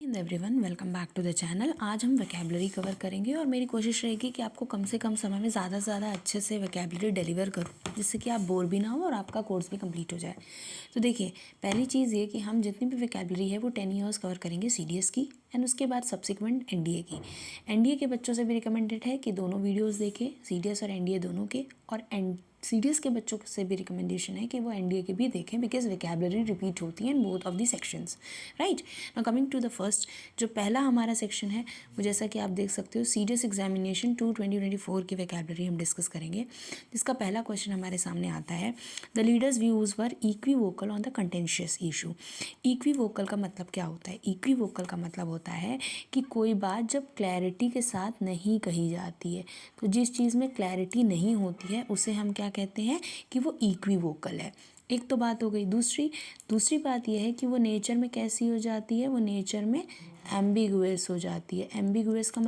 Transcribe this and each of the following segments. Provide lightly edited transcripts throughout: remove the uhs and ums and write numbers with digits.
Everyone welcome back to the channel. आज हम vocabulary cover करेंगे और मेरी कोशिश रहेगी कि आपको कम से कम समय में ज़्यादा से ज़्यादा अच्छे से वोकैबुलरी डिलीवर करूँ, जिससे कि आप बोर भी ना हो और आपका कोर्स भी कंप्लीट हो जाए। तो देखिए, पहली चीज़ ये कि हम जितनी भी वोकैबुलरी है वो 10 ईयर्स कवर करेंगे CDS की, एंड उसके बाद सब्सिक्वेंट NDA की। NDA के बच्चों से भी रिकमेंडेड है कि दोनों वीडियोज़ देखें, CDS और NDA दोनों के, और CDS के बच्चों से भी रिकमेंडेशन है कि वो NDA के भी देखें, बिकॉज वोकैबुलरी रिपीट होती है in both of the sections, right. Now coming to the first, जो पहला हमारा सेक्शन है वो जैसा कि आप देख सकते हो CDS एग्जामिनेशन 2 2024 की वोकैबुलरी हम डिस्कस करेंगे, जिसका पहला क्वेश्चन हमारे सामने आता है, the leaders views were equivocal on the contentious issue. Equivocal का मतलब क्या होता है? इक्वीवोकल का मतलब होता है कि कोई बात जब क्लैरिटी के साथ नहीं कही जाती है, तो जिस चीज़ में क्लैरिटी नहीं होती है उसे हम क्या कहते हैं कि वो इक्वीवोकल है। एक तो बात हो गई। दूसरी बात यह है कि वो नेचर में कैसी हो जाती है, वो नेचर में एम्बिगुअस हो जाती है। एम्बिगुअस का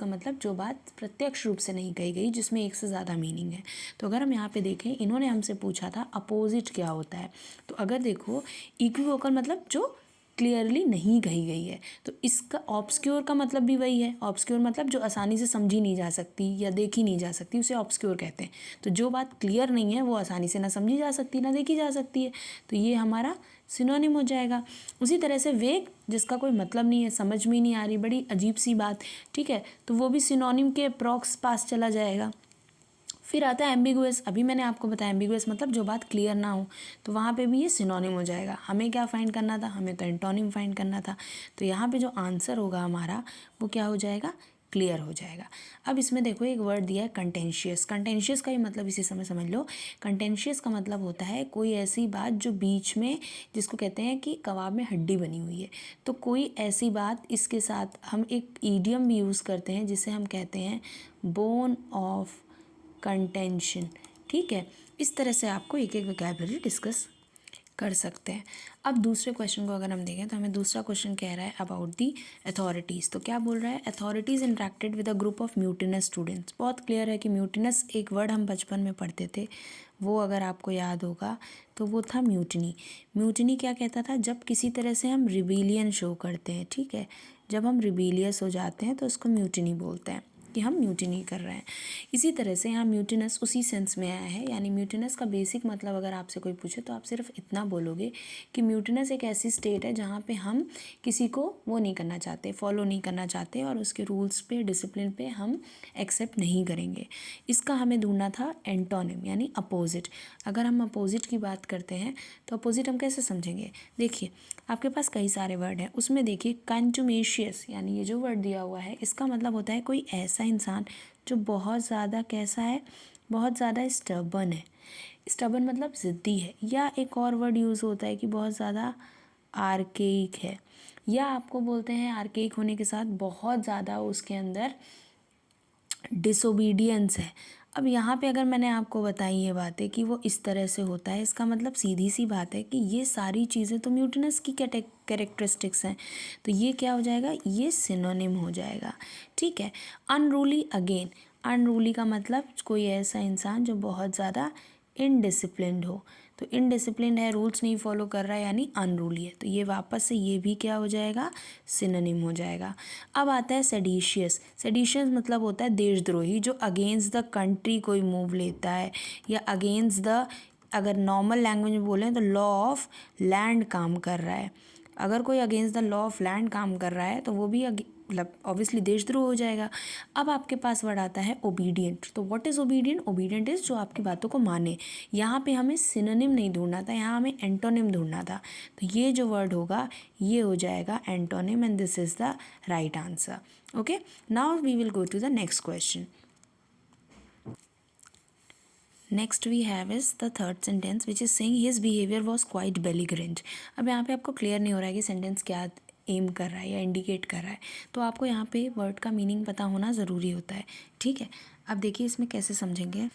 मतलब जो बात प्रत्यक्ष रूप से नहीं कही गई, जिसमें एक से ज़्यादा मीनिंग है। तो अगर हम यहाँ पे देखें, इन्होंने हमसे पूछा था अपोजिट क्या होता है, तो अगर देखो इक्विवोकल मतलब जो क्लियरली नहीं कही गई है, तो इसका ऑब्सक्योर का मतलब भी वही है। ऑब्सक्योर मतलब जो आसानी से समझी नहीं जा सकती या देखी नहीं जा सकती, उसे ऑब्सक्योर कहते हैं। तो जो बात क्लियर नहीं है वो आसानी से ना समझी जा सकती ना देखी जा सकती है, तो ये हमारा सिनोनिम हो जाएगा। उसी तरह से वेग, जिसका कोई मतलब नहीं है, समझ में नहीं आ रही, बड़ी अजीब सी बात, ठीक है, तो वो भी सिनोनिम के अप्रॉक्स पास चला जाएगा। फिर आता है एम्बिगुअस। अभी मैंने आपको बताया एम्बिगुअस मतलब जो बात क्लियर ना हो, तो वहाँ पे भी ये सिनोनिम हो जाएगा। हमें क्या फाइंड करना था? हमें तो एंटोनिम फाइंड करना था। तो यहाँ पे जो आंसर होगा हमारा वो क्या हो जाएगा? क्लियर हो जाएगा। अब इसमें देखो एक वर्ड दिया है कंटेंशियस। कंटेंशियस का ही मतलब इसी समय समझ लो। कंटेंशियस का मतलब होता है कोई ऐसी बात जो बीच में, जिसको कहते हैं कि कबाब में हड्डी बनी हुई है। तो कोई ऐसी बात, इसके साथ हम एक ईडियम भी यूज़ करते हैं जिसे हम कहते हैं बोन ऑफ कंटेंशन, ठीक है। इस तरह से आपको एक एक वोकैबुलरी डिस्कस कर सकते हैं। अब दूसरे क्वेश्चन को अगर हम देखें, तो हमें दूसरा क्वेश्चन कह रहा है अबाउट दी अथॉरिटीज़। तो क्या बोल रहा है? Authorities interacted with a group of mutinous students. बहुत क्लियर है कि म्यूटिनस एक वर्ड हम बचपन में पढ़ते थे, वो अगर आपको याद होगा तो वो था म्यूटिनी। म्यूटिनी क्या कहता था? जब किसी तरह से हम रिबेलियन शो करते हैं, ठीक है, जब हम रिबेलियस हो जाते हैं तो उसको म्यूटिनी बोलते हैं, कि हम म्यूटिनी कर रहे हैं। इसी तरह से यहाँ म्यूटिनस उसी सेंस में आया है, यानी म्यूटिनस का बेसिक मतलब अगर आपसे कोई पूछे तो आप सिर्फ इतना बोलोगे कि म्यूटिनस एक ऐसी स्टेट है जहाँ पे हम किसी को वो नहीं करना चाहते, फॉलो नहीं करना चाहते, और उसके रूल्स पे, डिसिप्लिन पे हम एक्सेप्ट नहीं करेंगे। इसका हमें ढूंढना था एंटोनिम, यानी अपोजिट। अगर हम अपोजिट की बात करते हैं तो अपोजिट हम कैसे समझेंगे? देखिए, आपके पास कई सारे वर्ड हैं, उसमें देखिए कंट्यूमेशियस, यानी ये जो वर्ड दिया हुआ है, इसका मतलब होता है कोई ऐसा इंसान जो बहुत ज़्यादा कैसा है, बहुत ज़्यादा स्टबर्न है। स्टबर्न मतलब ज़िद्दी है। या एक और वर्ड यूज़ होता है कि बहुत ज़्यादा आर्केइक है, या आपको बोलते हैं आर्केइक होने के साथ बहुत ज़्यादा उसके अंदर डिसोबीडियंस है। अब यहाँ पे अगर मैंने आपको बताई ये बातें कि वो इस तरह से होता है, इसका मतलब सीधी सी बात है कि ये सारी चीज़ें तो म्यूटिनस की कैरेक्टरिस्टिक्स हैं, तो ये क्या हो जाएगा? ये सिनोनिम हो जाएगा, ठीक है। अनरूली, अगेन अनरूली का मतलब कोई ऐसा इंसान जो बहुत ज़्यादा इनडिसिप्लिन्ड हो। तो इनडिसिप्लिन्ड है, रूल्स नहीं फॉलो कर रहा है, यानी अनरूली है। तो ये वापस से ये भी क्या हो जाएगा? सिनोनिम हो जाएगा। अब आता है सेडिशियस। सेडिशियस मतलब होता है देशद्रोही, जो अगेंस्ट द कंट्री कोई मूव लेता है, या अगेंस्ट द, अगर नॉर्मल लैंग्वेज में बोलें तो लॉ ऑफ लैंड काम कर रहा है। अगर कोई against the law of land काम कर रहा है तो वो भी मतलब ऑब्वियसली देशद्रोह हो जाएगा। अब आपके पास वर्ड आता है ओबीडियंट। तो what is obedient? Obedient is जो आपकी बातों को माने। यहाँ पे हमें सिनोनिम नहीं ढूंढना था, यहाँ हमें एंटोनिम ढूंढना था। तो ये जो वर्ड होगा ये हो जाएगा antonym, and this is the right answer. Okay, now we will go to the next question. Next we have is the third sentence which is saying his behaviour was quite belligerent. अब यहाँ पे आपको clear नहीं हो रहा है कि sentence क्या एम कर रहा है या इंडिकेट कर रहा है, तो आपको यहाँ पे वर्ड का मीनिंग पता होना ज़रूरी होता है, ठीक है। अब देखिए इसमें कैसे समझेंगे।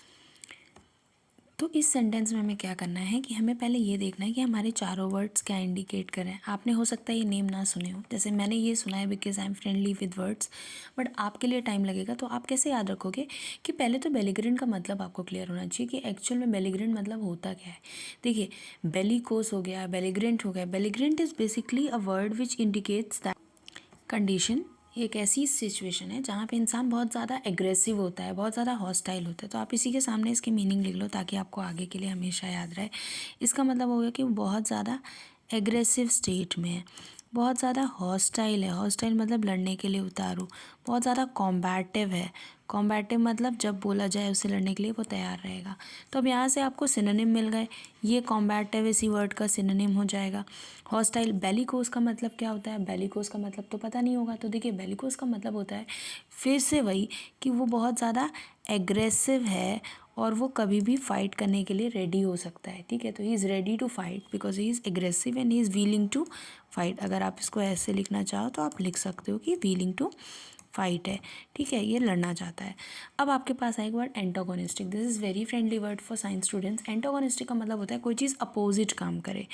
तो इस सेंटेंस में हमें क्या करना है कि हमें पहले ये देखना है कि हमारे चारों वर्ड्स क्या इंडिकेट कर रहे हैं। आपने हो सकता है ये नेम ना सुने हो, जैसे मैंने ये सुना है because I am friendly with words, but आपके लिए टाइम लगेगा। तो आप कैसे याद रखोगे कि पहले तो बेलीग्रेंट का मतलब आपको क्लियर होना चाहिए कि एक्चुअल में बेलीग्रेंट मतलब होता क्या है। देखिए, बेलिकोस हो गया, बेलीग्रेंट हो गया। Belligerent is basically a word which indicates that condition, एक ऐसी सिचुएशन है जहाँ पे इंसान बहुत ज़्यादा एग्रेसिव होता है, बहुत ज़्यादा हॉस्टाइल होता है। तो आप इसी के सामने इसकी मीनिंग लिख लो ताकि आपको आगे के लिए हमेशा याद रहे। इसका मतलब हो गया कि वो बहुत ज़्यादा एग्रेसिव स्टेट में है, बहुत ज़्यादा हॉस्टाइल है। हॉस्टाइल मतलब लड़ने के लिए उतारू। बहुत ज़्यादा कॉम्बैटिव है। कॉम्बैटिव मतलब जब बोला जाए उसे लड़ने के लिए वो तैयार रहेगा। तो अब यहाँ से आपको सिनोनिम मिल गए। ये कॉम्बैटिव इसी वर्ड का सिनोनिम हो जाएगा। हॉस्टाइल। बेलिकोस का मतलब क्या होता है? बेलिकोस का मतलब तो पता नहीं होगा। तो देखिए, बेलिकोस का मतलब होता है फिर से वही कि वो बहुत ज़्यादा एग्रेसिव है और वो कभी भी फाइट करने के लिए रेडी हो सकता है। ठीक है, तो he is ready to fight because he is aggressive and he is willing to fight. अगर आप इसको ऐसे लिखना चाहो तो आप लिख सकते हो कि विलिंग टू फाइट है। ठीक है, ये लड़ना चाहता है। अब आपके पास आएगा word antagonistic. This is very friendly word for science students. Antagonistic का मतलब होता है कोई चीज़ अपोजिट काम करे,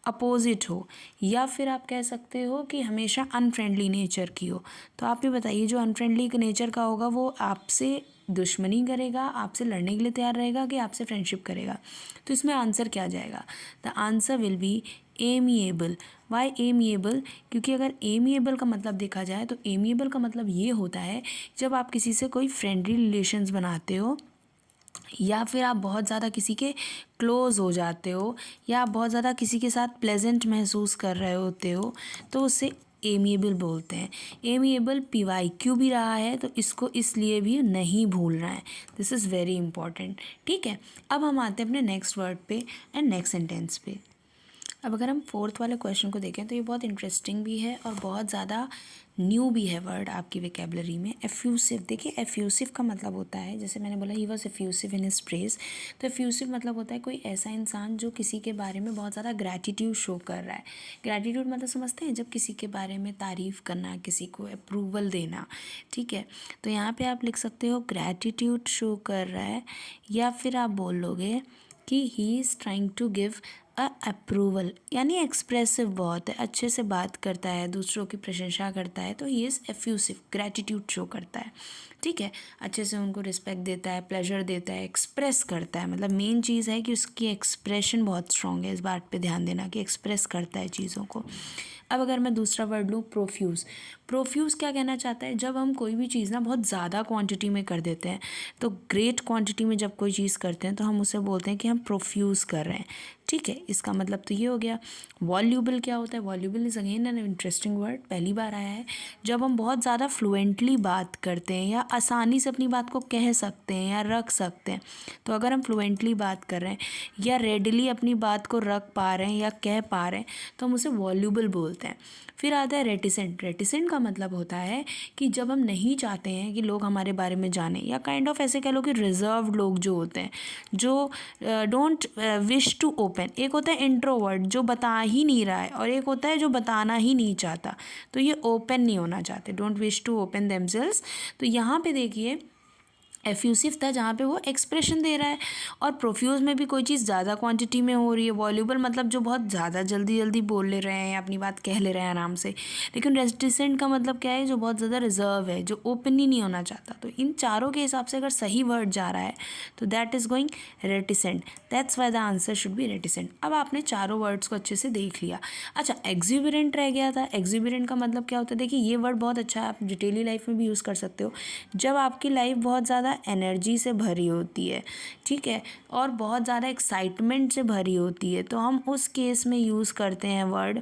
अपोजिट हो, या फिर आप कह सकते हो कि हमेशा अनफ्रेंडली नेचर की हो। तो आप ये बताइए, जो अनफ्रेंडली नेचर का होगा वो आपसे दुश्मनी करेगा, आपसे लड़ने के लिए तैयार रहेगा कि आपसे फ्रेंडशिप करेगा? तो इसमें आंसर क्या जाएगा? The answer will be amiable. Why amiable? क्योंकि अगर एमिएबल का मतलब देखा जाए तो एमिएबल का मतलब ये होता है जब आप किसी से कोई फ्रेंडली रिलेशंस बनाते हो, या फिर आप बहुत ज़्यादा किसी के क्लोज़ हो जाते हो, या आप बहुत ज़्यादा किसी के साथ प्लेजेंट महसूस कर रहे होते हो, तो उससे एमिएबल बोलते हैं। एमिएबल पीवाई क्यों भी रहा है तो इसको इसलिए भी नहीं भूलना है। This is very important. ठीक है, अब हम आते हैं अपने नेक्स्ट वर्ड पे एंड नेक्स्ट सेंटेंस पे। अब अगर हम फोर्थ वाले क्वेश्चन को देखें तो ये बहुत इंटरेस्टिंग भी है और बहुत ज़्यादा न्यू भी है वर्ड आपकी वोकैबुलरी में। एफ्यूसिव। देखिए, एफ्यूसिव का मतलब होता है, जैसे मैंने बोला he was effusive in his praise. तो एफ्यूसिव मतलब होता है कोई ऐसा इंसान जो किसी के बारे में बहुत ज़्यादा ग्रैटिट्यूड शो कर रहा है। ग्रैटिट्यूड मतलब समझते हैं, जब किसी के बारे में तारीफ़ करना, किसी को अप्रूवल देना। ठीक है, तो यहाँ पे आप लिख सकते हो ग्रैटिट्यूड शो कर रहा है, या फिर आप बोल लोगे कि he is trying to give approval, यानी एक्सप्रेसिव बहुत है, अच्छे से बात करता है, दूसरों की प्रशंसा करता है, तो ही इज़ एफ्यूसिव, ग्रैटिट्यूड शो करता है। ठीक है, अच्छे से उनको रिस्पेक्ट देता है, प्लेजर देता है, एक्सप्रेस करता है। मतलब मेन चीज़ है कि उसकी एक्सप्रेशन बहुत स्ट्रॉन्ग है। इस बात पे ध्यान देना कि एक्सप्रेस करता है चीज़ों को। अब अगर मैं दूसरा वर्ड लूँ, प्रोफ्यूज़। प्रोफ्यूज़ क्या कहना चाहता है? जब हम कोई भी चीज़ ना बहुत ज़्यादा क्वांटिटी में कर देते हैं, तो ग्रेट क्वांटिटी में जब कोई चीज़ करते हैं तो हम उसे बोलते हैं कि हम प्रोफ्यूज़ कर रहे हैं। ठीक है, इसका मतलब तो ये हो गया। वॉल्यूबल क्या होता है? Voluble is again an interesting word, पहली बार आया है। जब हम बहुत ज़्यादा फ्लुएंटली बात करते हैं या आसानी से अपनी बात को कह सकते हैं या रख सकते हैं, तो अगर हम फ्लुएंटली बात कर रहे हैं या रेडली अपनी बात को रख पा रहे हैं या कह पा रहे हैं, तो हम उसे वॉल्यूबल बोलते हैं। फिर आता है रेटिसेंट। रेटिसेंट का मतलब होता है कि जब हम नहीं चाहते हैं कि लोग हमारे बारे में जाने, या काइंड ऑफ ऐसे कह लो कि रिजर्व्ड लोग जो होते हैं, जो डोंट विश टू ओपन। एक होता है इंट्रोवर्ट जो बता ही नहीं रहा है, और एक होता है जो बताना ही नहीं चाहता, तो ये ओपन नहीं होना चाहते, don't wish to open themselves. तो यहाँ पे देखिए, एफ्यूसिव था जहाँ पे वो एक्सप्रेशन दे रहा है, और प्रोफ्यूज़ में भी कोई चीज़ ज़्यादा क्वांटिटी में हो रही है। वॉल्यूबल मतलब जो बहुत ज़्यादा जल्दी जल्दी बोल ले रहे हैं या अपनी बात कह ले रहे हैं आराम से। लेकिन रेटिसेंट का मतलब क्या है? जो बहुत ज़्यादा रिजर्व है, जो ओपन ही नहीं होना चाहता। तो इन चारों के हिसाब से अगर सही वर्ड जा रहा है तो that is going reticent. That's why the answer should be reticent. अब आपने चारों वर्ड्स को अच्छे से देख लिया। अच्छा, एक्जुबिरेंट रह गया था। एक्जुबिरेंट का मतलब क्या होता है? देखिए, ये वर्ड बहुत अच्छा है, आप डेली लाइफ में भी यूज़ कर सकते हो। जब आपकी लाइफ बहुत ज़्यादा एनर्जी से भरी होती है, ठीक है, और बहुत ज़्यादा एक्साइटमेंट से भरी होती है, तो हम उस केस में यूज़ करते हैं वर्ड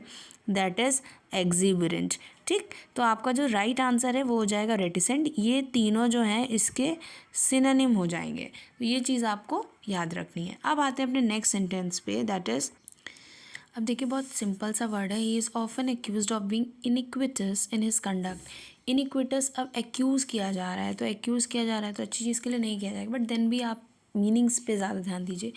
दैट इज़ एक्जिबरेंट। ठीक, तो आपका जो राइट आंसर है वो हो जाएगा रेटिसेंट। ये तीनों जो हैं इसके सिनोनिम हो जाएंगे, तो ये चीज़ आपको याद रखनी है। अब आते हैं अपने नेक्स्ट सेंटेंस पे, दैट इज़, अब देखिए बहुत सिंपल सा वर्ड है। He is often accused of being इनिक्विटस in his conduct. इनिक्विटस अब एक्यूज़ किया जा रहा है, तो एक्यूज़ किया जा रहा है तो अच्छी चीज़ के लिए नहीं किया जाएगा, बट देन भी आप मीनिंग्स पे ज़्यादा ध्यान दीजिए।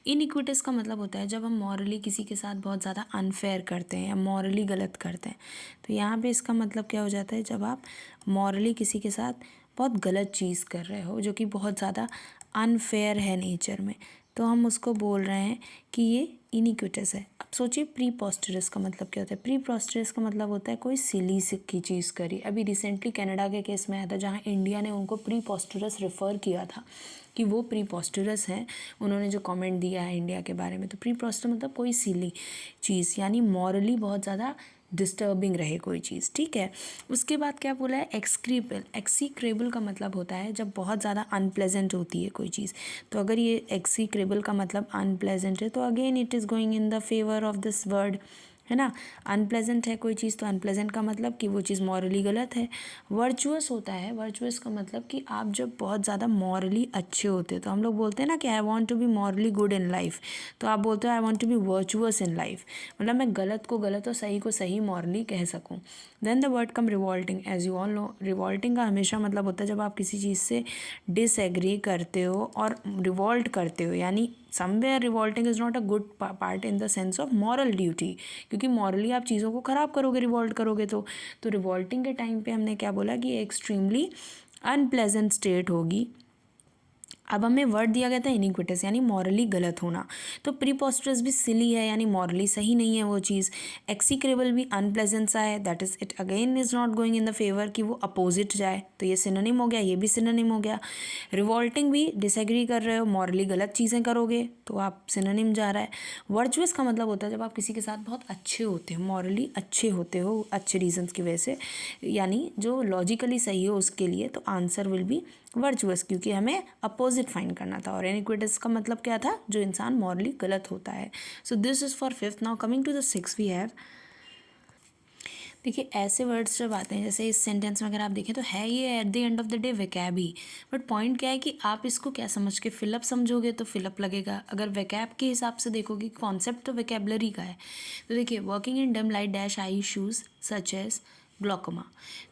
इनिक्विटस का मतलब होता है जब हम मॉरली किसी के साथ बहुत ज़्यादा अनफेयर करते हैं या मॉरली गलत करते हैं। तो यहाँ पे इसका मतलब क्या हो जाता है? जब आप मॉरली किसी के साथ बहुत गलत चीज़ कर रहे हो जो कि बहुत ज़्यादा अनफेयर है नेचर में, तो हम उसको बोल रहे हैं कि ये इनिक्विटस है। अब सोचिए प्रीपोस्टरस का मतलब क्या होता है। प्रीपोस्टरस का मतलब होता है कोई सिली की चीज़ करी। अभी रिसेंटली कनाडा के केस में आया था जहाँ इंडिया ने उनको प्रीपोस्टरस रेफ़र किया था कि वो प्रीपोस्टरस हैं। उन्होंने जो कमेंट दिया है इंडिया के बारे में, तो प्रीपोस्टर मतलब कोई सिली चीज़, यानी मॉरली बहुत ज़्यादा डिस्टर्बिंग रहे कोई चीज़, ठीक है। उसके बाद क्या बोला है, एक्सक्रीबल। एक्सीक्रेबल का मतलब होता है जब बहुत ज़्यादा अनप्लेजेंट होती है कोई चीज़। तो अगर ये एक्सीक्रेबल का मतलब अनप्लेजेंट है तो again it is going in the favour of this word, है ना। अनप्लेजेंट है कोई चीज़ तो अनप्लेजेंट का मतलब कि वो चीज़ मॉरली गलत है। वर्चुअस होता है, वर्चुअस का मतलब कि आप जब बहुत ज़्यादा मॉरली अच्छे होते हो, तो हम लोग बोलते हैं ना कि I want to be morally good in life, तो आप बोलते हो I want to be virtuous in life, मतलब मैं गलत को गलत और सही को सही मॉरली कह सकूँ। Then the word come revolting. As you all know, revolting का हमेशा मतलब होता है जब आप किसी चीज़ से डिसएग्री करते हो और रिवॉल्ट करते हो, यानी somewhere revolting is not a good part in the sense of moral duty, क्योंकि मॉरली आप चीज़ों को ख़राब करोगे रिवॉल्ट करोगे तो रिवॉल्टिंग के टाइम पे हमने क्या बोला कि एक्सट्रीमली अनप्लेजेंट स्टेट होगी। अब हमें वर्ड दिया गया था इनिक्विटस, यानी मॉरली गलत होना। तो प्रीपोस्टरस भी सिली है, यानी मॉरली सही नहीं है वो चीज़। एक्सीक्रेबल भी अनप्लेजेंट सा है, that is it again is not going in the favour कि वो अपोजिट जाए, तो ये सिनोनिम हो गया, ये भी सिनोनिम हो गया। रिवॉल्टिंग भी डिसएग्री कर रहे हो, मॉरली गलत चीज़ें करोगे तो आप सिनोनिम जा रहा है। वर्चुअस का मतलब होता है जब आप किसी के साथ बहुत अच्छे होते हो, मॉरली अच्छे होते हो अच्छे रीजंस की वजह से, यानी जो लॉजिकली सही हो उसके लिए, तो आंसर विल बी वर्चुअस, क्योंकि हमें अपोजिट फाइंड करना था। और इनिक्विटस का मतलब क्या था, जो इंसान मॉरली गलत होता है। So this is for fifth. Now coming to the six we have, देखिए ऐसे वर्ड्स जब आते हैं, जैसे इस सेंटेंस में अगर आप देखें तो है ये at the end of the day vocab ही, बट पॉइंट क्या है कि आप इसको क्या समझ के फिलअप समझोगे तो फिलअप लगेगा, अगर वैकैब के हिसाब से देखोगे, कॉन्सेप्ट तो वैकेबलरी का है। तो देखिए working in dim light dash eye issues such as glaucoma,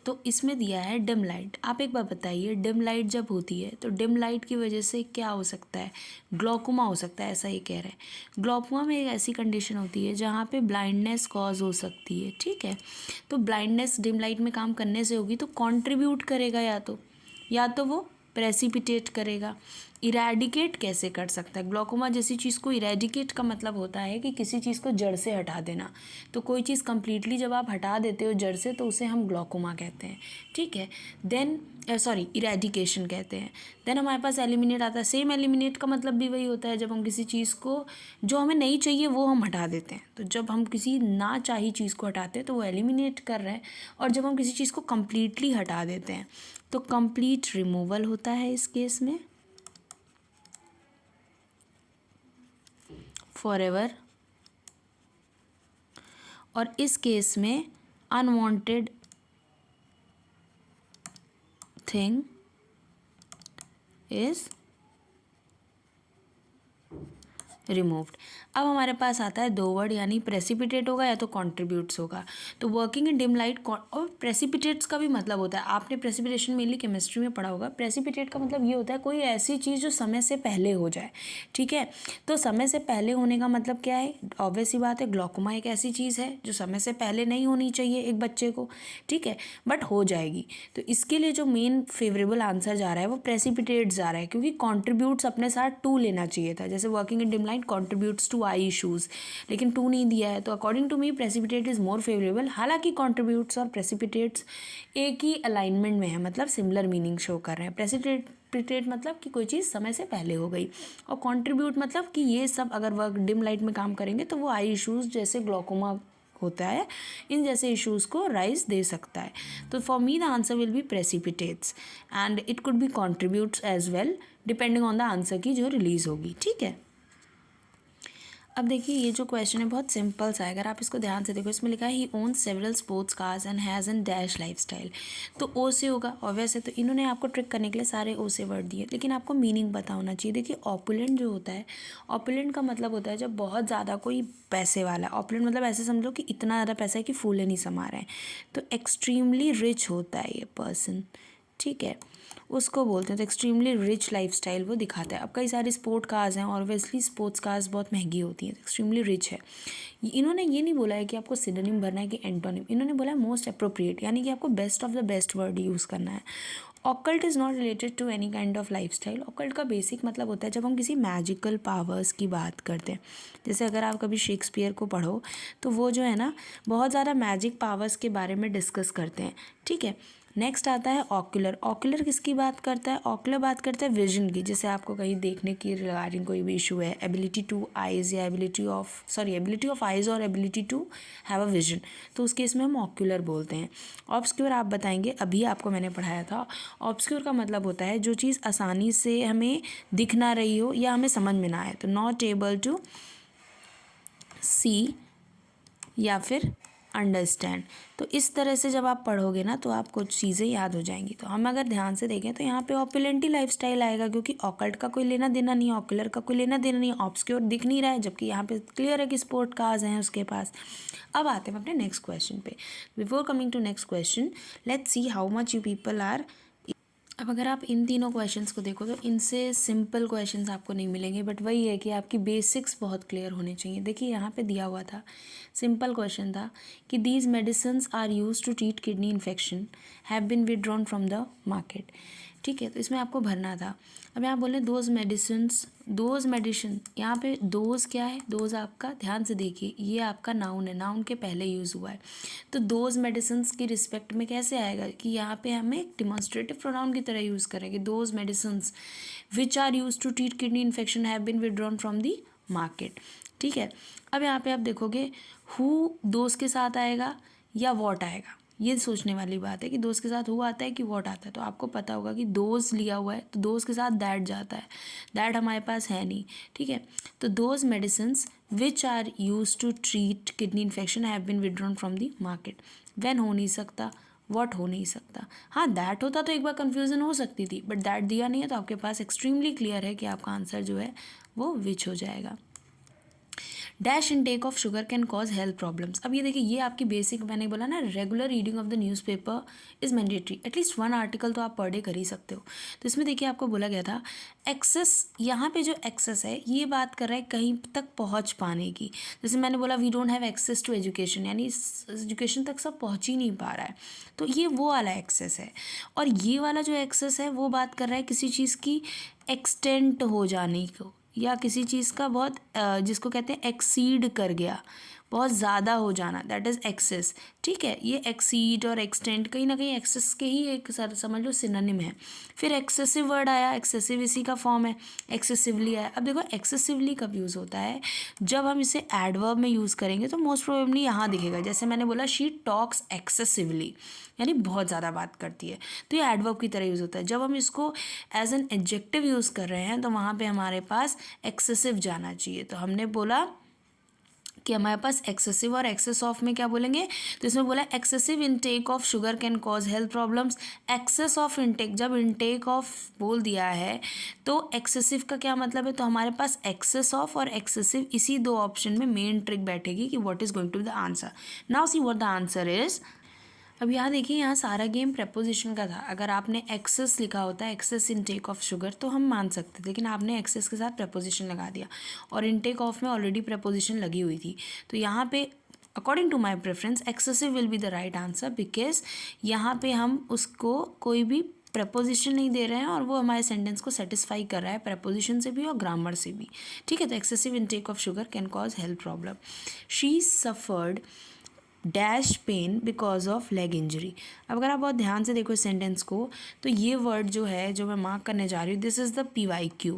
तो इसमें दिया है डिम लाइट। आप एक बार बताइए, डिम लाइट जब होती है तो डिम लाइट की वजह से क्या हो सकता है, ग्लॉकोमा हो सकता है, ऐसा ये कह रहे हैं। ग्लॉकोमा में एक ऐसी कंडीशन होती है जहाँ पे ब्लाइंडनेस कॉज हो सकती है, ठीक है। तो ब्लाइंडनेस डिम लाइट में काम करने से होगी, तो कंट्रीब्यूट करेगा या तो वो प्रेसिपिटेट करेगा। इरेडिकेट कैसे कर सकता है, ग्लॉकोमा जैसी चीज़ को इरेडिकेट का मतलब होता है कि किसी चीज़ को जड़ से हटा देना। तो कोई चीज़ कंप्लीटली जब आप हटा देते हो जड़ से तो उसे हम ग्लॉकोमा कहते हैं, ठीक है। देन सॉरी इरेडिकेशन कहते हैं। देन हमारे पास एलिमिनेट आता है। सेम एलिमिनेट का मतलब भी वही होता है, जब हम किसी चीज़ को जो हमें नहीं चाहिए वो हम हटा देते हैं। तो जब हम किसी ना चाहिए चीज़ को हटाते हैं तो वो एलिमिनेट कर रहे हैं, और जब हम किसी चीज़ को कंप्लीटली हटा देते हैं तो कंप्लीट रिमूवल होता है इस केस में, फॉरएवर। और इस केस में अनवांटेड थिंग इज रिमूव्ड। अब हमारे पास आता है दो वर्ड, यानी प्रेसिपिटेट होगा या तो कॉन्ट्रीब्यूट्स होगा। तो वर्किंग इन डिम लाइट, और प्रेसिपिटेट्स का भी मतलब होता है, आपने प्रेसिपिटेशन मेनली केमिस्ट्री में पढ़ा होगा। प्रेसिपिटेट का मतलब ये होता है कोई ऐसी चीज़ जो समय से पहले हो जाए, ठीक है। तो समय से पहले होने का मतलब क्या है, ऑब्वियस सी बात है, ग्लॉकोमा एक ऐसी चीज़ है जो समय से पहले नहीं होनी चाहिए एक बच्चे को, ठीक है, बट हो जाएगी। तो इसके लिए जो मेन फेवरेबल आंसर जा रहा है वो प्रेसिपिटेट्स जा रहा है, क्योंकि कॉन्ट्रीब्यूट्स अपने साथ टू लेना चाहिए था। जैसे working in dim light contributes to eye issues, लेकिन टू नहीं दिया है, तो according to me precipitate is more favourable. हालांकि कॉन्ट्रीब्यूट्स और प्रेसिपिटेट्स एक ही अलाइनमेंट में है, मतलब सिमिलर मीनिंग शो कर रहे हैं। प्रेसिपिटेट मतलब कि कोई चीज़ समय से पहले हो गई, और कॉन्ट्रीब्यूट मतलब कि ये सब अगर वर्क डिम लाइट में काम करेंगे तो वो आई इशूज़ जैसे ग्लॉकोमा होता है, इन जैसे इश्यूज़ को राइज दे सकता है। तो for me the answer will be precipitates, and it could be contributes as well, depending on the answer की जो रिलीज़ होगी, ठीक है। अब देखिए ये जो क्वेश्चन है बहुत सिंपल सा है, अगर आप इसको ध्यान से देखो, इसमें लिखा है he owns several sports cars and has an dash lifestyle. तो ओ से होगा ऑब्वियस है, तो इन्होंने आपको ट्रिक करने के लिए सारे ओ से वर्ड दिए, लेकिन आपको मीनिंग पता होना चाहिए। देखिए ऑपुलेंट जो होता है, ऑपुलेंट का मतलब होता है जब बहुत ज़्यादा कोई पैसे वाला है। ऑपुलेंट मतलब ऐसे समझो कि इतना ज़्यादा पैसा है कि फूले नहीं समा रहे हैं, तो एक्सट्रीमली रिच होता है ये पर्सन, ठीक है, उसको बोलते हैं। तो एक्सट्रीमली रिच लाइफस्टाइल वो दिखाता है। अब कई सारे स्पोर्ट कार्स हैं, और ऑब्वियसली स्पोर्ट्स कार्स बहुत महंगी होती हैं, तो एक्सट्रीमली रिच है। इन्होंने ये नहीं बोला है कि आपको सिनोनिम भरना है कि एंटोनिम, इन्होंने बोला है मोस्ट अप्रोप्रिएट, यानी कि आपको best of the best word use करना है। Occult is not related to any kind of lifestyle. Occult का बेसिक मतलब होता है जब हम किसी मैजिकल पावर्स की बात करते हैं। जैसे अगर आप कभी शेक्सपियर को पढ़ो तो वो जो है ना बहुत ज़्यादा मैजिक पावर्स के बारे में डिस्कस करते हैं, ठीक है। नेक्स्ट आता है ऑक्यूलर। ऑक्यूलर किसकी बात करता है? ऑक्यूलर बात करता है विजन की। जैसे आपको कहीं देखने की रिगार्डिंग कोई भी इशू है, एबिलिटी टू आइज़ या एबिलिटी ऑफ आइज़ और ability to have a vision, तो उस केस में हम ऑक्यूलर बोलते हैं। ऑब्सक्योर आप बताएंगे, अभी आपको मैंने पढ़ाया था। ऑब्सक्योर का मतलब होता है जो चीज़ आसानी से हमें दिख ना रही हो या हमें समझ में ना आए, तो नॉट एबल टू सी या फिर अंडरस्टैंड। तो इस तरह से जब आप पढ़ोगे ना तो आप कुछ चीज़ें याद हो जाएंगी। तो हम अगर ध्यान से देखें तो यहाँ पे ऑपुलेंटी लाइफस्टाइल आएगा, क्योंकि ऑकल्ट का कोई लेना देना नहीं है, ऑक्यूलर का कोई लेना देना नहीं है, ऑब्सक्योर दिख नहीं रहा है, जबकि यहाँ पे क्लियर है कि स्पोर्ट कार्स हैं उसके पास। अब आते हैं अपने नेक्स्ट क्वेश्चन पे। Before coming to next question, let's see how much you people are. अब अगर आप इन तीनों क्वेश्चंस को देखो तो इनसे सिंपल क्वेश्चंस आपको नहीं मिलेंगे, बट वही है कि आपकी बेसिक्स बहुत क्लियर होने चाहिए। देखिए यहाँ पे दिया हुआ था, सिंपल क्वेश्चन था कि these medicines are use to treat kidney infection have been withdrawn from the market, ठीक है। तो इसमें आपको भरना था। अब यहाँ बोले दोज मेडिसिन, यहाँ पे दोज क्या है? दोज आपका ध्यान से देखिए, ये आपका नाउन है, नाउन के पहले यूज़ हुआ है। तो दोज मेडिसिन्स की रिस्पेक्ट में कैसे आएगा कि यहाँ पे हमें एक डिमॉन्स्ट्रेटिव प्रोनाउन की तरह यूज़ करेंगे। Those medicines which are use to treat kidney infection have been withdrawn from the market, ठीक है। अब यहाँ पे आप देखोगे हु दोज के साथ आएगा या वॉट आएगा, ये सोचने वाली बात है कि दोस्त के साथ हु आता है कि वॉट आता है। तो आपको पता होगा कि दोस्त लिया हुआ है तो दोस्त के साथ दैट जाता है, दैट हमारे पास है नहीं, ठीक है। तो those medicines which are use to treat kidney infection have been withdrawn from the market. When हो नहीं सकता, वॉट हो नहीं सकता। हाँ दैट होता तो एक बार कन्फ्यूज़न हो सकती थी, बट दैट दिया नहीं है तो आपके पास एक्सट्रीमली क्लियर है कि आपका आंसर जो है वो विच हो जाएगा। Dash intake of sugar can cause health problems. अब ये देखिए, ये आपकी बेसिक, मैंने बोला ना regular reading of the newspaper is mandatory, at least 1 article तो आप पर डे कर ही सकते हो। तो इसमें देखिए आपको बोला गया था एक्सेस, यहाँ पे जो एक्सेस है ये बात कर रहा है कहीं तक पहुँच पाने की। जैसे मैंने बोला we don't have access to education, यानी एजुकेशन तक सब पहुँच ही नहीं पा रहा है, तो ये वो वाला एक्सेस है। और ये वाला जो एक्सेस है वो बात कर रहा है किसी चीज़ की एक्सटेंट हो जाने को, या किसी चीज़ का बहुत जिसको कहते हैं एक्सीड कर गया, बहुत ज़्यादा हो जाना, दैट इज़ एक्सेस, ठीक है। ये एक्सीड और एक्सटेंड कहीं ना कहीं एक्सेस के ही एक समझ लो सिनोनिम है। फिर एक्सेसिव वर्ड आया, एक्सेसिव इसी का फॉर्म है, एक्सेसिवली आया। अब देखो एक्सेसिवली कब यूज़ होता है? जब हम इसे एडवर्ब में यूज़ करेंगे तो मोस्ट प्रोबेबली यहाँ दिखेगा। जैसे मैंने बोला शी टॉक्स एक्सेसिवली, यानी बहुत ज़्यादा बात करती है, तो ये एडवर्ब की तरह यूज़ होता है। जब हम इसको एज एन एडजेक्टिव यूज़ कर रहे हैं तो वहाँ पे हमारे पास एक्सेसिव जाना चाहिए। तो हमने बोला कि हमारे पास एक्सेसिव और एक्सेस ऑफ में क्या बोलेंगे, तो इसमें बोला excessive intake of sugar can cause health problems. Access of intake, जब इनटेक ऑफ बोल दिया है तो एक्सेसिव का क्या मतलब है, तो हमारे पास एक्सेस ऑफ और एक्सेसिव इसी दो ऑप्शन में मेन ट्रिक बैठेगी कि what is going to be the answer. Now see what the answer is. अब यहाँ देखिए, यहाँ सारा गेम प्रपोजिशन का था। अगर आपने एक्सेस लिखा होता है, एक्सेस इनटेक ऑफ शुगर, तो हम मान सकते थे, लेकिन आपने एक्सेस के साथ प्रपोजिशन लगा दिया और इनटेक ऑफ में ऑलरेडी प्रपोजिशन लगी हुई थी। तो यहाँ पे according to my preference excessive will be the right answer, because यहाँ पे हम उसको कोई भी प्रपोजिशन नहीं दे रहे हैं और वो हमारे सेंटेंस को सेटिस्फाई कर रहा है प्रपोजिशन से भी और ग्रामर से भी, ठीक है। तो excessive intake of sugar can cause health problem. She suffered dash pen because of leg injury. अब अगर आप बहुत ध्यान से देखो इस सेंटेंस को, तो ये वर्ड जो है जो मैं मार्क करने जा रही हूँ, this is the PYQ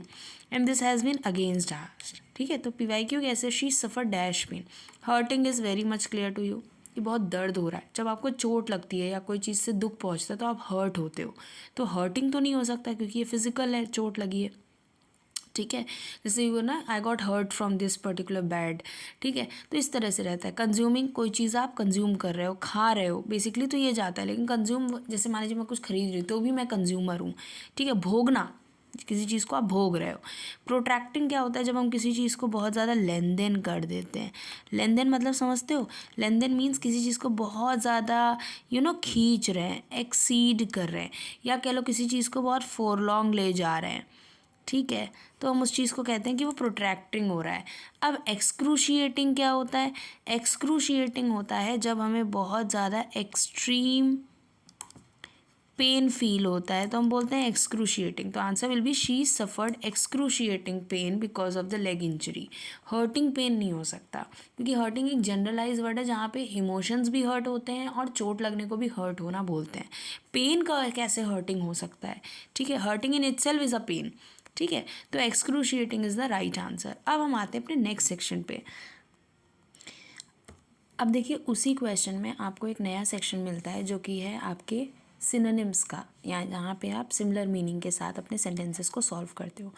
and this has been against asked, ठीक है। तो PYQ कैसे, she suffer dash pain, hurting is very much clear to you, ये बहुत दर्द हो रहा है। जब आपको चोट लगती है या कोई चीज़ से दुख पहुँचता है तो आप हर्ट होते हो, तो हर्टिंग तो नहीं हो सकता क्योंकि ये फिजिकल है, चोट लगी है, ठीक है। जैसे वो ना I got hurt from this particular bad, ठीक है। तो इस तरह से रहता है। कंज्यूमिंग, कोई चीज़ आप कंज्यूम कर रहे हो, खा रहे हो, बेसिकली तो ये जाता है। लेकिन कंज्यूम, जैसे मान लीजिए मैं कुछ खरीद रही हूँ तो भी मैं कंज्यूमर हूँ, ठीक है। भोगना, किसी चीज़ को आप भोग रहे हो। प्रोट्रैक्टिंग क्या होता है, जब हम किसी चीज़ को बहुत ज़्यादा लेन देन कर देते हैं। लेन देन मतलब समझते हो, लेन देन मीन्स किसी चीज़ को बहुत ज़्यादा खींच रहे हैं, एक्सीड कर रहे हैं, या कह लो किसी चीज़ को बहुत फोरलॉन्ग ले जा रहे हैं, ठीक है। तो हम उस चीज़ को कहते हैं कि वो प्रोट्रैक्टिंग हो रहा है। अब एक्सक्रूशिएटिंग क्या होता है, एक्सक्रूशिएटिंग होता है जब हमें बहुत ज़्यादा एक्सट्रीम पेन फील होता है तो हम बोलते हैं एक्सक्रूशिएटिंग। तो answer will be she suffered excruciating pain because of the leg injury. Hurting pain नहीं हो सकता, क्योंकि हर्टिंग एक जनरलाइज वर्ड है जहाँ पे इमोशंस भी हर्ट होते हैं और चोट लगने को भी हर्ट होना बोलते हैं। पेन का कैसे हर्टिंग हो सकता है? ठीक है, hurting in itself is a pain. ठीक है, तो excruciating is the right answer. अब हम आते हैं अपने नेक्स्ट सेक्शन पे। अब देखिए उसी क्वेश्चन में आपको एक नया सेक्शन मिलता है जो कि है आपके सिनोनिम्स का, या जहाँ पे आप सिमिलर मीनिंग के साथ अपने सेंटेंसेस को सॉल्व करते हो।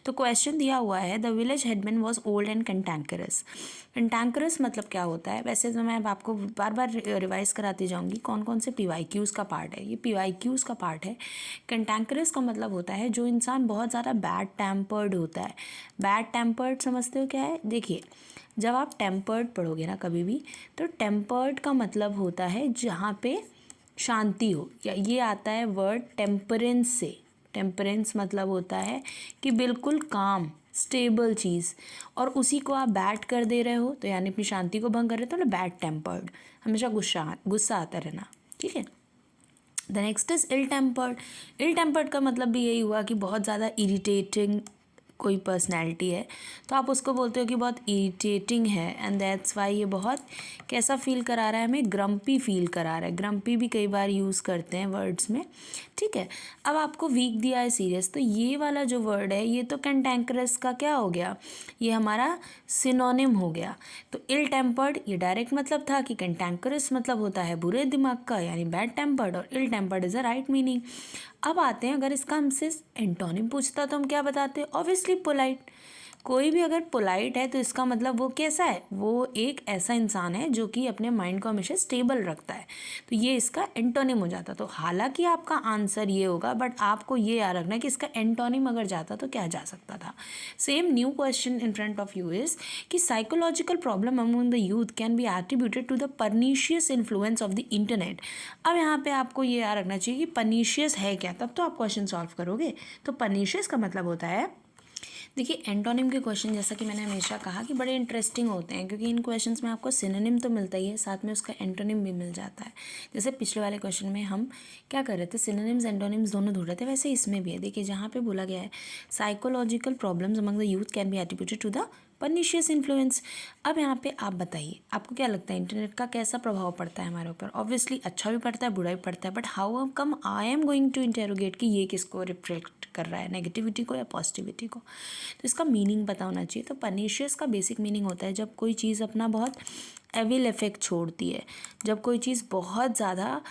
तो क्वेश्चन दिया हुआ है the village headman was old and cantankerous. Cantankerous मतलब क्या होता है? वैसे तो मैं आपको बार बार रिवाइज कराती जाऊँगी कौन कौन से PYQs का पार्ट है। ये PYQs का पार्ट है। कंटैंकरस का मतलब होता है जो इंसान बहुत ज़्यादा बैड टेम्पर्ड होता है। बैड टेम्पर्ड समझते हो क्या है? देखिए, जब आप टेम्पर्ड पढ़ोगे ना कभी भी, तो टेम्पर्ड का मतलब होता है जहाँ पे शांति हो, या ये आता है वर्ड टेम्परेंस से। टेम्परेंस मतलब होता है कि बिल्कुल काम स्टेबल चीज़, और उसी को आप बैड कर दे रहे हो तो यानी अपनी शांति को भंग कर रहे हो, तो बैड टेम्पर्ड, हमेशा गुस्सा आता रहना। ठीक है, the next is ill tempered. Ill tempered का मतलब भी यही हुआ कि बहुत ज़्यादा इरिटेटिंग कोई पर्सनैलिटी है, तो आप उसको बोलते हो कि बहुत इरिटेटिंग है, एंड दैट्स वाई ये बहुत कैसा फील करा रहा है हमें? ग्रम्पी फील करा रहा है। ग्रम्पी भी कई बार यूज़ करते हैं वर्ड्स में। ठीक है, अब आपको वीक दिया है सीरियस, तो ये वाला जो वर्ड है ये तो कैंटैंकरस का क्या हो गया? ये हमारा सिनोनिम हो गया। तो इल टेम्पर्ड ये डायरेक्ट मतलब था कि कैंटैंकरस मतलब होता है बुरे दिमाग का, यानी बैड टेम्पर्ड, और ill tempered is a right meaning. अब आते हैं, अगर इसका हमसे एंटोनिम पूछता तो हम क्या बताते? Obviously polite. कोई भी अगर पोलाइट है तो इसका मतलब वो कैसा है? वो एक ऐसा इंसान है जो कि अपने माइंड को हमेशा स्टेबल रखता है। तो ये इसका एंटोनिम हो जाता। तो हालांकि आपका आंसर ये होगा, बट आपको ये याद रखना है कि इसका एंटोनिम अगर जाता तो क्या जा सकता था। Same new question in front of you is कि psychological problem among the youth can be attributed to the pernicious influence of the internet. अब यहाँ पे आपको ये याद रखना चाहिए कि परनीशियस है क्या, तब तो आप क्वेश्चन सॉल्व करोगे। तो परनीशियस का मतलब होता है, देखिए एंटोनिम के क्वेश्चन जैसा कि मैंने हमेशा कहा कि बड़े इंटरेस्टिंग होते हैं, क्योंकि इन क्वेश्चंस में आपको सिनोनिम तो मिलता ही है, साथ में उसका एंटोनिम भी मिल जाता है। जैसे पिछले वाले क्वेश्चन में हम क्या कर रहे थे? सिनोनिम्स एंटोनिम्स दोनों ढूंढ रहे थे, वैसे इसमें भी है। देखिए जहाँ पे बोला गया है psychological problems among the youth can be attributed to the pernicious influence. अब यहाँ पे आप बताइए आपको क्या लगता है इंटरनेट का कैसा प्रभाव पड़ता है हमारे ऊपर? ऑब्वियसली अच्छा भी पड़ता है, बुरा भी पड़ता है, but how come I am going to interrogate कि ये किसको रिफ्लेक्ट कर रहा है, नेगेटिविटी को या पॉजिटिविटी को? तो इसका मीनिंग पता होना चाहिए। तो परनीशियस का बेसिक मीनिंग होता है जब कोई चीज़ अपना बहुत एविल इफेक्ट छोड़ती है, जब कोई चीज़ बहुत ज़्यादा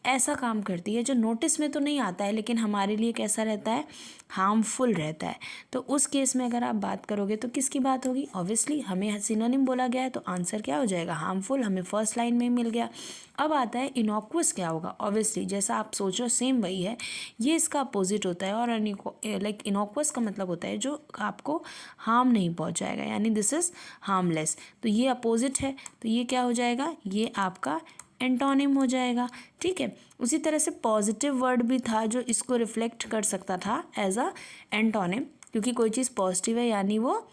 ऐसा काम करती है जो नोटिस में तो नहीं आता है लेकिन हमारे लिए कैसा रहता है? हार्मफुल रहता है। तो उस केस में अगर आप बात करोगे तो किसकी बात होगी? ऑब्वियसली हमें सिनोनिम बोला गया है तो आंसर क्या हो जाएगा? हार्मफुल। हमें फर्स्ट लाइन में मिल गया। अब आता है इनॉक्वस क्या होगा? ऑब्वियसली जैसा आप सोच रहे हो सेम वही है, ये इसका अपोजिट होता है। और लाइक इनॉक्वस का मतलब होता है जो आपको हार्म नहीं पहुंचाएगा, यानी दिस इज़ हार्मलेस। तो ये अपोजिट है, तो ये क्या हो जाएगा? ये आपका एंटोनिम हो जाएगा। ठीक है, उसी तरह से पॉजिटिव वर्ड भी था जो इसको रिफ्लेक्ट कर सकता था एज अ एंटोनिम, क्योंकि कोई चीज़ पॉजिटिव है यानी वो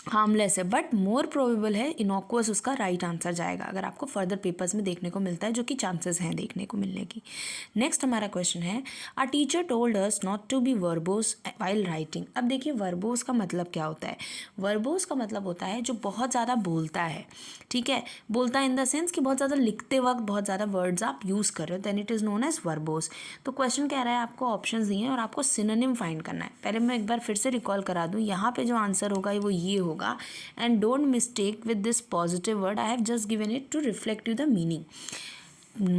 हार्मलेस है, बट मोर प्रोबेबल है इनॉक्वस उसका राइट आंसर जाएगा, अगर आपको फर्दर पेपर्स में देखने को मिलता है, जो कि चांसेस हैं देखने को मिलने की। नेक्स्ट हमारा क्वेश्चन है our teacher told us not to be verbose while writing. अब देखिए वर्बोस का मतलब क्या होता है? वर्बोस का मतलब होता है जो बहुत ज़्यादा बोलता है। ठीक है, बोलता है इन द सेंस कि बहुत ज़्यादा लिखते वक्त बहुत ज़्यादा वर्ड्स आप यूज़ कर रहे हो, then it is known as verbose. तो क्वेश्चन कह रहा है आपको ऑप्शंस दिए हैं और आपको सिनोनिम फाइंड करना है। पहले मैं एक बार फिर से रिकॉल करा दूँ, यहाँ पे जो आंसर होगा वो ये होगा, and don't mistake with this positive word, I have just given it to reflect you the meaning.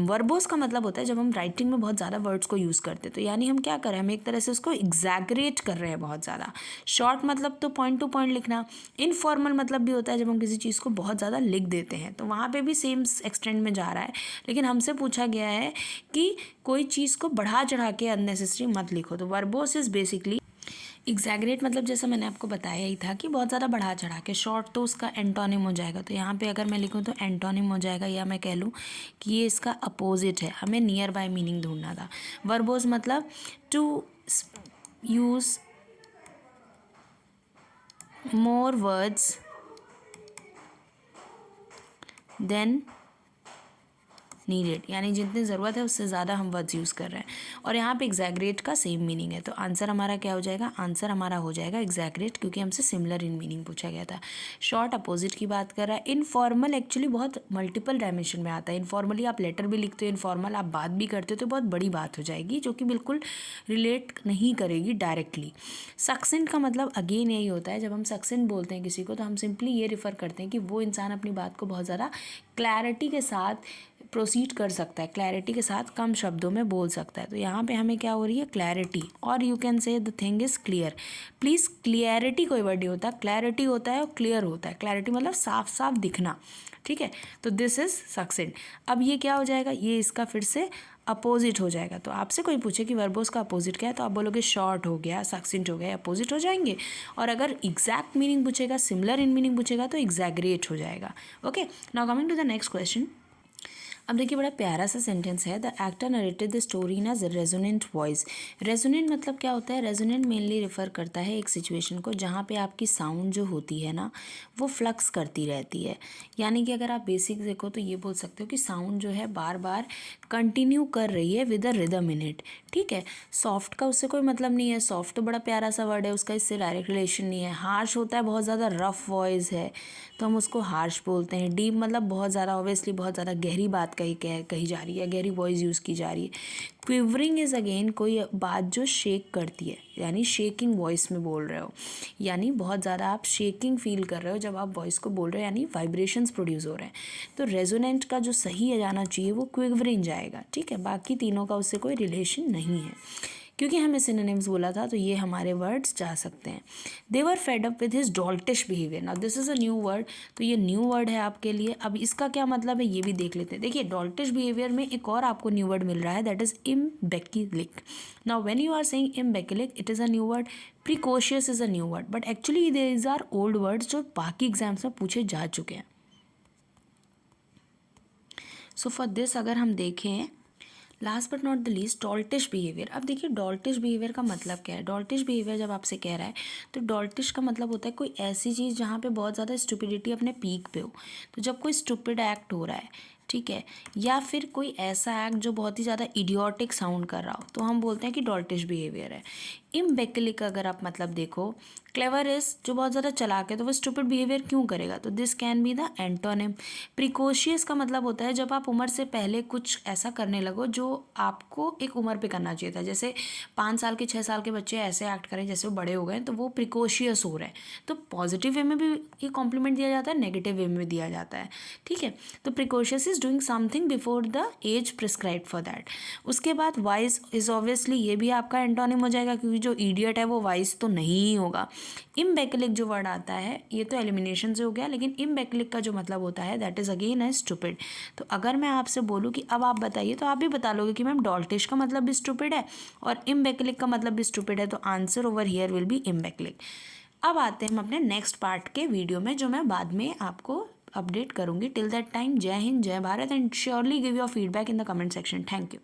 Verbose का मतलब होता है जब हम राइटिंग में बहुत ज़्यादा वर्ड्स को यूज़ करते हैं, तो यानी हम क्या कर रहे हैं? हम एक तरह से उसको एग्जैगरेट कर रहे हैं बहुत ज़्यादा। शॉर्ट मतलब तो पॉइंट टू पॉइंट लिखना। इनफॉर्मल मतलब भी होता है जब हम किसी चीज़ को बहुत ज़्यादा लिख देते हैं, तो वहाँ पे भी सेम एक्सटेंड में जा रहा है। लेकिन हमसे पूछा गया है कि कोई चीज़ को बढ़ा चढ़ा के अननेसेसरी मत लिखो। तो वर्बोस इज़ बेसिकली एग्जैगरेट, मतलब जैसा मैंने आपको बताया ही था कि बहुत ज़्यादा बढ़ा चढ़ा के। शॉर्ट तो उसका एंटोनिम हो जाएगा, तो यहाँ पे अगर मैं लिखूँ तो एंटोनिम हो जाएगा, या मैं कह लूँ कि ये इसका अपोजिट है। हमें नियर बाय मीनिंग ढूंढना था। वर्बोस मतलब to use more words than needed, यानी जितनी ज़रूरत है उससे ज़्यादा हम वर्ड्स यूज़ कर रहे हैं। और यहाँ पे एग्जैगरेट का सेम मीनिंग है, तो आंसर हमारा क्या हो जाएगा, आंसर हमारा हो जाएगा एग्जैगरेट, क्योंकि हमसे सिमिलर इन मीनिंग पूछा गया था। शॉर्ट अपोजिट की बात कर रहा है। इनफॉर्मल एक्चुअली बहुत मल्टीपल डायमेंशन में आता है। इनफॉर्मली आप लेटर भी लिखते हो, इनफॉर्मल आप बात भी करते हो, तो बहुत बड़ी बात हो जाएगी जो कि बिल्कुल रिलेट नहीं करेगी डायरेक्टली। सक्सेंट का मतलब अगेन यही होता है, जब हम सक्सेंट बोलते हैं किसी को तो हम सिंपली ये रिफ़र करते हैं कि वो इंसान अपनी बात को बहुत ज़्यादा क्लैरिटी के साथ प्रोसीड कर सकता है, क्लैरिटी के साथ कम शब्दों में बोल सकता है। तो यहाँ पे हमें क्या हो रही है, क्लैरिटी, और you can say the thing is clear. Please clarity कोई वर्ड नहीं होता, क्लैरिटी होता है और क्लियर होता है। क्लैरिटी मतलब साफ साफ दिखना, ठीक है। तो दिस इज़ सक्सेंट। अब ये क्या हो जाएगा, ये इसका फिर से अपोजिट हो जाएगा। तो आपसे कोई पूछे कि वर्बोस का अपोजिट क्या है, तो आप बोलोगे शॉर्ट हो गया, सक्सेंट हो गया, अपोजिट हो जाएंगे। और अगर एग्जैक्ट मीनिंग पूछेगा, सिमिलर इन मीनिंग पूछेगा, तो एग्जैगरेट हो जाएगा। Okay, now coming to the next question. अब देखिए बड़ा प्यारा सा सेंटेंस है, the actor narrated the story in a resonant voice. Resonant मतलब क्या होता है, रेजोनेंट मेनली रिफर करता है एक सिचुएशन को जहाँ पे आपकी साउंड जो होती है ना वो फ्लक्स करती रहती है। यानी कि अगर आप बेसिक देखो तो ये बोल सकते हो कि साउंड जो है बार बार कंटिन्यू कर रही है with a rhythm in it, ठीक है। सॉफ्ट का उससे कोई मतलब नहीं है, सॉफ्ट तो बड़ा प्यारा सा वर्ड है, उसका इससे डायरेक्ट रिलेशन नहीं है। हार्श होता है, बहुत ज़्यादा रफ वॉइस है तो हम उसको हार्श बोलते हैं। डीप मतलब बहुत ज़्यादा, ऑब्वियसली बहुत ज़्यादा गहरी बात कही जा रही है, गहरी वॉइस यूज़ की जा रही है। क्विवरिंग इज़ अगेन कोई बात जो शेक करती है, यानी शेकिंग वॉइस में बोल रहे हो, यानी बहुत ज़्यादा आप शेकिंग फील कर रहे हो जब आप वॉइस को बोल रहे हो, यानी वाइब्रेशंस प्रोड्यूस हो रहे हैं। तो रेजोनेंट का जो सही जाना चाहिए वो क्विवरिंग जाएगा, ठीक है। बाकी तीनों का उससे कोई रिलेशन नहीं है, क्योंकि हमें सिनोनिम्स बोला था तो ये हमारे वर्ड्स जा सकते हैं। They were fed up with his doltish behaviour. Now this is a new word, तो ये न्यू वर्ड है आपके लिए। अब इसका क्या मतलब है ये भी देख लेते हैं। देखिए डॉल्टिश बिहेवियर में एक और आपको न्यू वर्ड मिल रहा है, that is imbecilic. Now when you are saying imbecilic it is a new word, precocious is a new word, but actually these are old words जो बाकी एग्जाम्स में पूछे जा चुके हैं। सो फॉर दिस अगर हम देखें, last but not the least, doltish behaviour. अब देखिए डॉल्टिश बिहेवियर का मतलब क्या है। डॉल्टिश बिहेवियर जब आपसे कह रहा है तो डॉल्टिश का मतलब होता है कोई ऐसी चीज़ जहाँ पे बहुत ज़्यादा स्टुपिडिटी अपने पीक पे हो। तो जब कोई स्टुपिड एक्ट हो रहा है, ठीक है, या फिर कोई ऐसा एक्ट जो बहुत ही ज़्यादा इडियोटिक साउंड कर रहा हो, तो हम बोलते हैं कि डॉल्टिश बिहेवियर है। इम्बेकिलिक अगर आप मतलब देखो, क्लेवर इज जो बहुत ज़्यादा चालाक है तो वो स्टूपिड बिहेवियर क्यों करेगा, तो this can be the antonym. Precocious का मतलब होता है जब आप उम्र से पहले कुछ ऐसा करने लगो जो आपको एक उम्र पे करना चाहिए था। जैसे 5 साल के 6 साल के बच्चे ऐसे एक्ट करें जैसे वो बड़े हो गए, तो वो प्रिकॉशियस हो रहे हैं। तो पॉजिटिव वे में भी ये कॉम्प्लीमेंट दिया जाता है, नेगेटिव वे में भी दिया जाता है, ठीक है। तो precocious is doing something before the age prescribe for that. उसके बाद वाइज इज ऑब्वियसली ये भी आपका एंटोनिम हो जाएगा, क्योंकि जो इडियट है वो वाइज तो नहीं होगा। इम्बेकिलिक जो वर्ड आता है ये तो एलिमिनेशन से हो गया, लेकिन इम्बेकिलिक का जो मतलब होता है दैट इज़ अगेन है स्टूपिड। तो अगर मैं आपसे बोलूँ कि अब आप बताइए, तो आप भी बता लोगे कि मैम डॉल्टिश का मतलब भी स्टूपिड है और इम्बेकिलिक का मतलब भी स्टूपिड है, तो answer over here will be imbecilic. अब आते हैं हम अपने नेक्स्ट पार्ट के वीडियो में, जो मैं बाद में आपको अपडेट करूँगी। टिल दैट टाइम, जय हिंद, जय Bharat, and surely give your feedback in the comment section. Thank you.